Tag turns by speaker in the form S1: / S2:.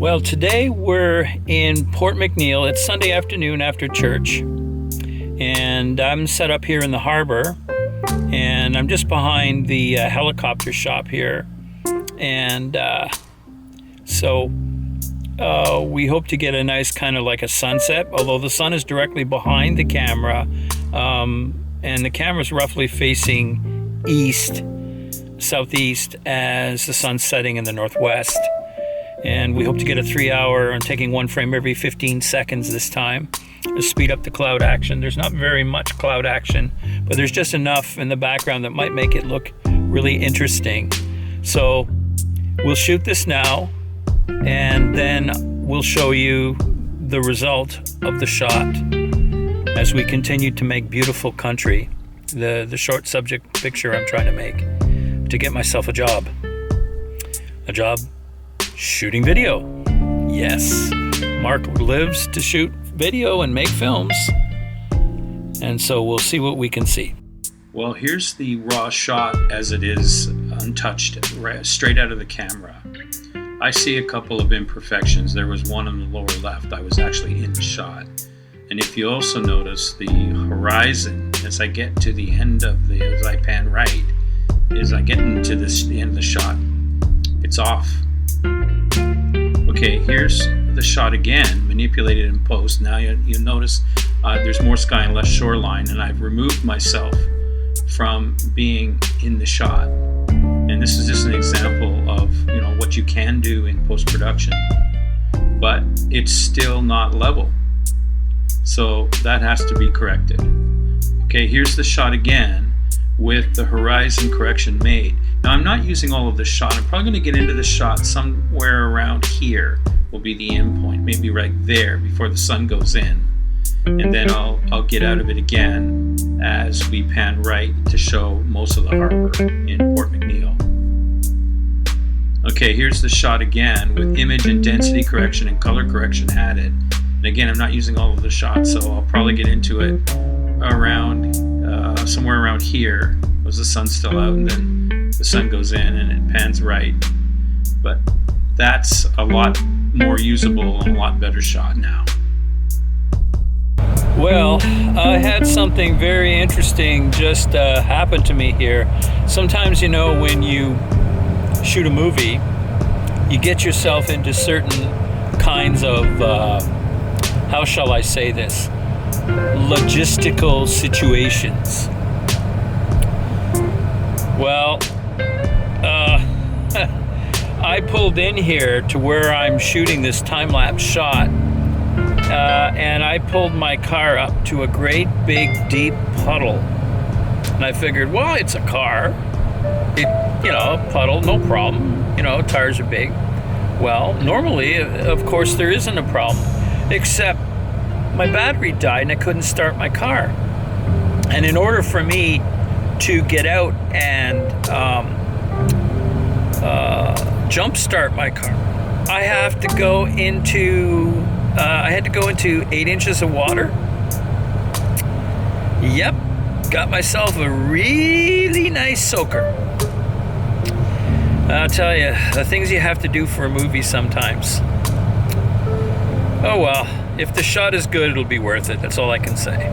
S1: Well, today we're in Port McNeill. It's Sunday afternoon after church, and I'm set up here in the harbor, and I'm just behind the helicopter shop here. And so we hope to get a nice kind of like a sunset, although the sun is directly behind the camera, and the camera's roughly facing southeast as the sun's setting in the northwest. And we hope to get a 3-hour, and taking one frame every 15 seconds this time to speed up the cloud action. There's not very much cloud action, but there's just enough in the background that might make it look really interesting. So we'll shoot this now, and then we'll show you the result of the shot as we continue to make beautiful country, the short subject picture I'm trying to make to get myself a job shooting video. Yes, Mark lives to shoot video and make films, and so we'll see what we can see. Well, here's the raw shot as it is, untouched, straight out of the camera. I see a couple of imperfections. There was one on the lower left. I was actually in the shot. And if you also notice, the horizon, as I get to the end of as I pan right, as I get into the end of the shot, it's off. Okay, here's the shot again, manipulated in post. Now you notice there's more sky and less shoreline, and I've removed myself from being in the shot. And this is just an example of what you can do in post-production, but it's still not level. So that has to be corrected. Okay, here's the shot again with the horizon correction made. Now I'm not using all of the shot. I'm probably going to get into the shot somewhere around here will be the end point, maybe right there before the sun goes in. And then I'll get out of it again as we pan right to show most of the harbor in Port McNeill. Okay, here's the shot again with image and density correction and color correction added. And again, I'm not using all of the shots, so I'll probably get into it around somewhere around here as the sun's still out, and then the sun goes in and it pans right. But that's a lot more usable and a lot better shot now. Well, I had something very interesting just happen to me here. Sometimes, when you shoot a movie, you get yourself into certain kinds of, how shall I say this, logistical situations. Well, I pulled in here to where I'm shooting this time-lapse shot, and I pulled my car up to a great big deep puddle, and I figured, well, it's a car, puddle, no problem, tires are big. Well, normally, of course, there isn't a problem, except my battery died and I couldn't start my car. And in order for me to get out and jump start my car, I had to go into 8 inches of water. Yep, got myself a really nice soaker. I'll tell you, the things you have to do for a movie sometimes. Oh well, if the shot is good, it'll be worth it. That's all I can say.